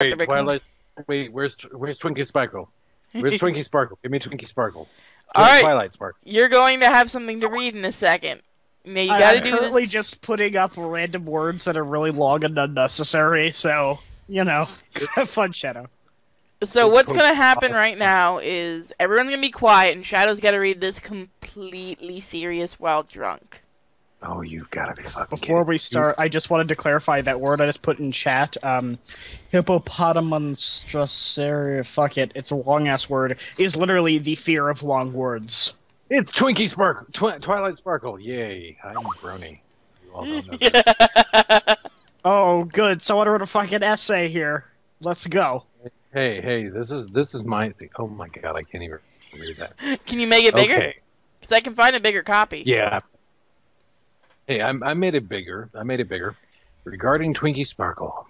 Wait, Twilight. Wait, where's Twinkie Sparkle? Where's Twinkie Sparkle? Give me Twinkie Sparkle. All right, Twilight Sparkle. you're going to have something to read in a second. Now you got to I'm do currently this. just putting up random words that are really long and unnecessary, so, you know, have fun, Shadow. So what's going to happen right now is everyone's going to be quiet, and Shadow's got to read this completely serious while drunk. Oh, you've got to be fucking Before we start, I just wanted to clarify that word I just put in chat. Hippopotamonstrosary, fuck it, it's a long-ass word, is literally the fear of long words. It's Twinkie Sparkle. Twilight Sparkle. Yay. I'm Brony. You all don't know this. Oh, good, someone wrote a fucking essay here. Let's go. Hey, this is my... Oh my god, I can't even read that. Can you make it bigger? Okay. Because I can find a bigger copy. Yeah. Hey, I made it bigger. Regarding Twinkie Sparkle.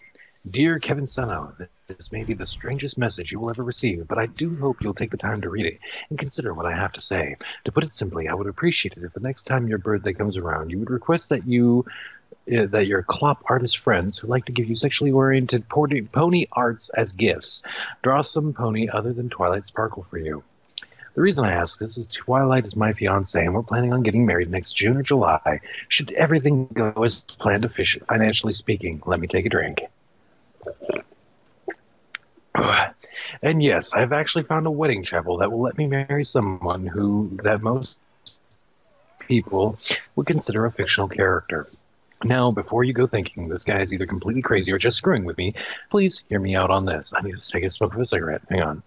Dear Kevin Sano, this may be the strangest message you will ever receive, but I do hope you'll take the time to read it and consider what I have to say. To put it simply, I would appreciate it if the next time your birthday comes around, you would request that that your clop artist friends who like to give you sexually oriented pony arts as gifts draw some pony other than Twilight Sparkle for you. The reason I ask this is Twilight is my fiancée, and we're planning on getting married next June or July. Should everything go as planned, financially speaking, let me take a drink. And yes, I've actually found a wedding chapel that will let me marry someone that most people would consider a fictional character. Now, before you go thinking this guy is either completely crazy or just screwing with me, please hear me out on this. I need to take a smoke of a cigarette. Hang on.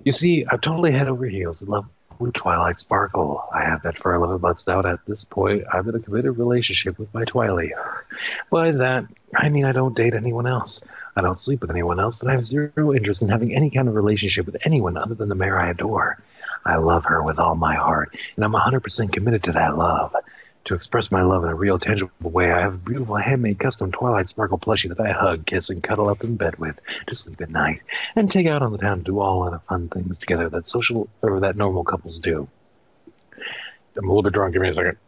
You see, I'm totally head over heels in love with Twilight Sparkle. I have that for 11 months now, and at this point, I'm in a committed relationship with my Twilight. By that, I mean I don't date anyone else. I don't sleep with anyone else, and I have zero interest in having any kind of relationship with anyone other than the mare I adore. I love her with all my heart, and I'm 100% committed to that love. To express my love in a real, tangible way, I have a beautiful, handmade, custom Twilight Sparkle plushie that I hug, kiss, and cuddle up in bed with to sleep at night, and take out on the town to do all other fun things together that normal couples do. I'm a little bit drunk. Give me a second.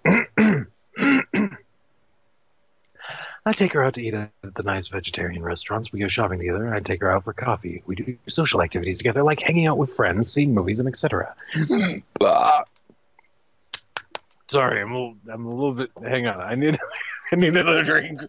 I take her out to eat at the nice vegetarian restaurants. We go shopping together. I take her out for coffee. We do social activities together, like hanging out with friends, seeing movies, and etc. Sorry, I'm a little bit. Hang on, I need another drink.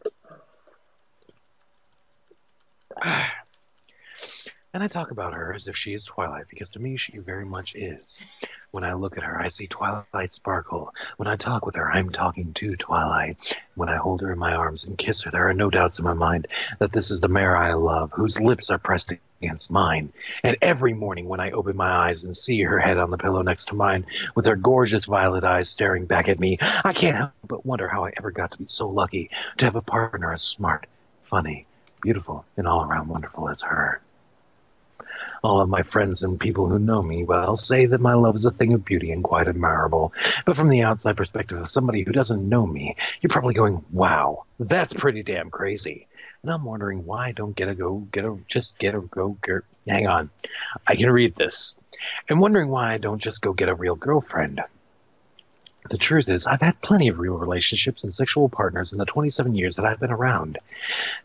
And I talk about her as if she is Twilight, because to me she very much is. When I look at her, I see Twilight Sparkle. When I talk with her, I'm talking to Twilight. When I hold her in my arms and kiss her, there are no doubts in my mind that this is the mare I love, whose lips are pressed against mine. And every morning when I open my eyes and see her head on the pillow next to mine, with her gorgeous violet eyes staring back at me, I can't help but wonder how I ever got to be so lucky to have a partner as smart, funny, beautiful, and all-around wonderful as her. All of my friends and people who know me well say that my love is a thing of beauty and quite admirable. But from the outside perspective of somebody who doesn't know me, you're probably going, wow, that's pretty damn crazy. And I'm wondering why I don't hang on, I can read this. I'm wondering why I don't just go get a real girlfriend. The truth is, I've had plenty of real relationships and sexual partners in the 27 years that I've been around.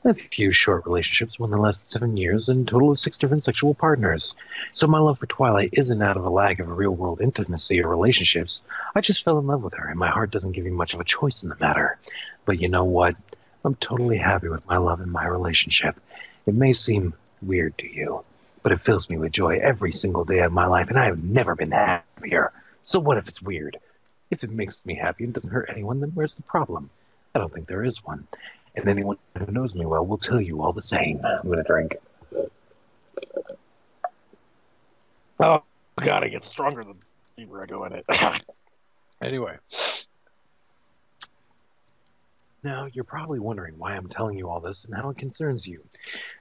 A few short relationships within the last 7 years, and a total of 6 different sexual partners. So my love for Twilight isn't out of a lack of real-world intimacy or relationships. I just fell in love with her, and my heart doesn't give me much of a choice in the matter. But you know what? I'm totally happy with my love and my relationship. It may seem weird to you, but it fills me with joy every single day of my life, and I have never been happier. So what if it's weird? If it makes me happy and doesn't hurt anyone, then where's the problem? I don't think there is one. And anyone who knows me well will tell you all the same. I'm going to drink. Oh, God, it gets stronger the deeper I go in it. Anyway. Now, you're probably wondering why I'm telling you all this and how it concerns you.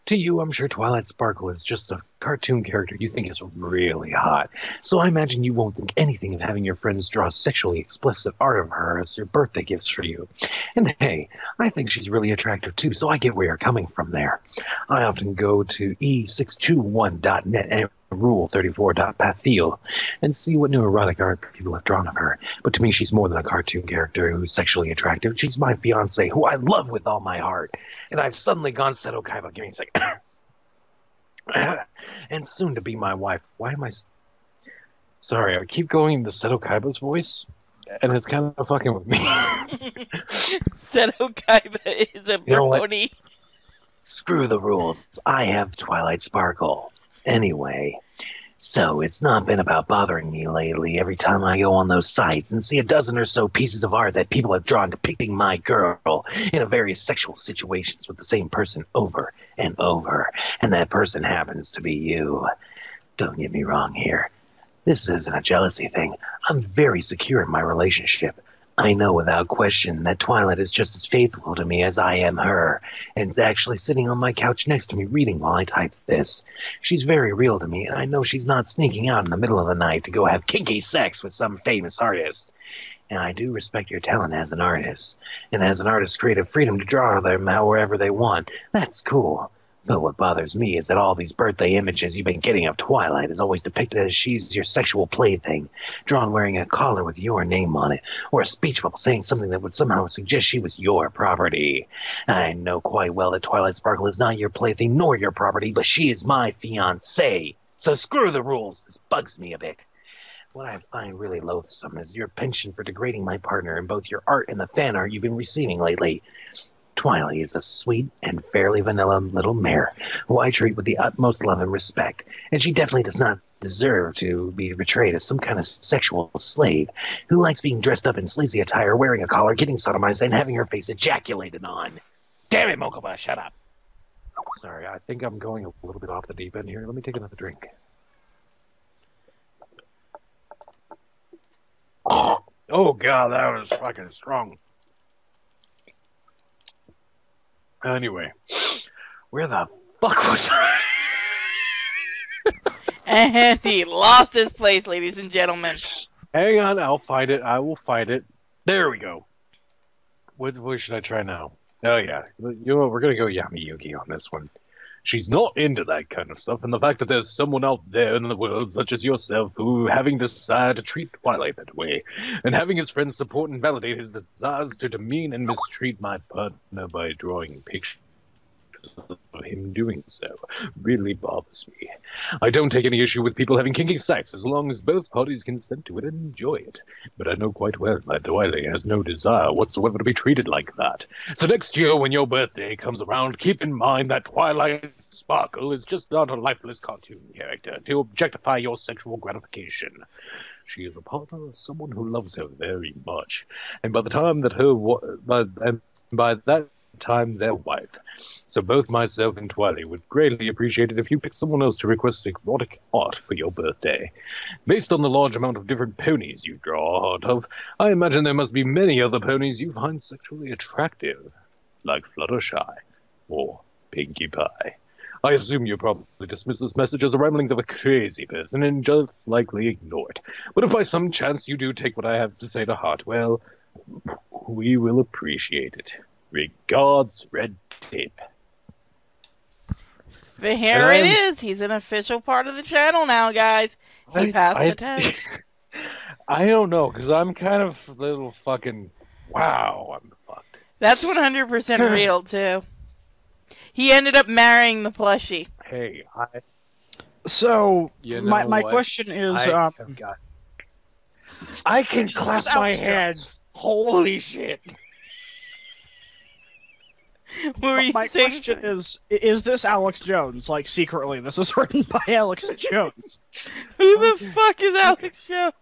To you, I'm sure Twilight Sparkle is just a cartoon character you think is really hot. So I imagine you won't think anything of having your friends draw sexually explicit art of her as your birthday gifts for you. And hey, I think she's really attractive too, so I get where you're coming from there. I often go to e621.net and Rule 34.pathiel and see what new erotic art people have drawn of her. But to me, she's more than a cartoon character who's sexually attractive. She's my fiancée, who I love with all my heart. And I've suddenly gone Seto Kaiba. Give me a second. And soon to be my wife. Why am I... Sorry, I keep going the Seto Kaiba's voice, and it's kind of fucking with me. Seto Kaiba is a brony. Screw the rules. I have Twilight Sparkle. Anyway, so it's not been about bothering me lately every time I go on those sites and see a dozen or so pieces of art that people have drawn depicting my girl in a various sexual situations with the same person over and over, and that person happens to be you. Don't get me wrong here. This isn't a jealousy thing. I'm very secure in my relationship. I know without question that Twilight is just as faithful to me as I am her, and is actually sitting on my couch next to me reading while I type this. She's very real to me, and I know she's not sneaking out in the middle of the night to go have kinky sex with some famous artist. And I do respect your talent as an artist, and as an artist's creative freedom to draw them however they want. That's cool. But what bothers me is that all these birthday images you've been getting of Twilight is always depicted as she's your sexual plaything, drawn wearing a collar with your name on it, or a speech bubble saying something that would somehow suggest she was your property. I know quite well that Twilight Sparkle is not your plaything nor your property, but she is my fiancée. So screw the rules. This bugs me a bit. What I find really loathsome is your penchant for degrading my partner in both your art and the fan art you've been receiving lately. Twilight is a sweet and fairly vanilla little mare who I treat with the utmost love and respect, and she definitely does not deserve to be portrayed as some kind of sexual slave who likes being dressed up in sleazy attire, wearing a collar, getting sodomized, and having her face ejaculated on. Damn it, Mokoba, shut up! Sorry, I think I'm going a little bit off the deep end here. Let me take another drink. Oh god, that was fucking strong. Anyway, where the fuck was I? And he lost his place, ladies and gentlemen. Hang on, I'll find it. I will find it. There we go. What should I try now? Oh yeah, you know what? We're gonna go Yami Yugi on this one. She's not into that kind of stuff, and the fact that there's someone out there in the world, such as yourself, who having decided to treat Twilight that way, and having his friends support and validate his desires to demean and mistreat my partner by drawing pictures of him doing so, really bothers me. I don't take any issue with people having kinky sex, as long as both parties consent to it and enjoy it. But I know quite well that Twilight has no desire whatsoever to be treated like that. So next year, when your birthday comes around, keep in mind that Twilight Sparkle is just not a lifeless cartoon character to objectify your sexual gratification. She is a partner of someone who loves her very much, and by that time their wife. So both myself and Twilight would greatly appreciate it if you picked someone else to request erotic art for your birthday. Based on the large amount of different ponies you draw art of, I imagine there must be many other ponies you find sexually attractive, like Fluttershy or Pinkie Pie. I assume you probably dismiss this message as the ramblings of a crazy person and just likely ignore it. But if by some chance you do take what I have to say to heart, well, we will appreciate it. Regards, Red Tape. Here it is. He's an official part of the channel now, guys. He passed the test. I don't know, because I'm kind of a little fucking... Wow, I'm fucked. That's 100% real, too. He ended up marrying the plushie. Hey, So, you know my what? question is... I can clap my hands. Holy shit. My question is this Alex Jones? Like, secretly, this is written by Alex Jones. Who the fuck is Alex Jones?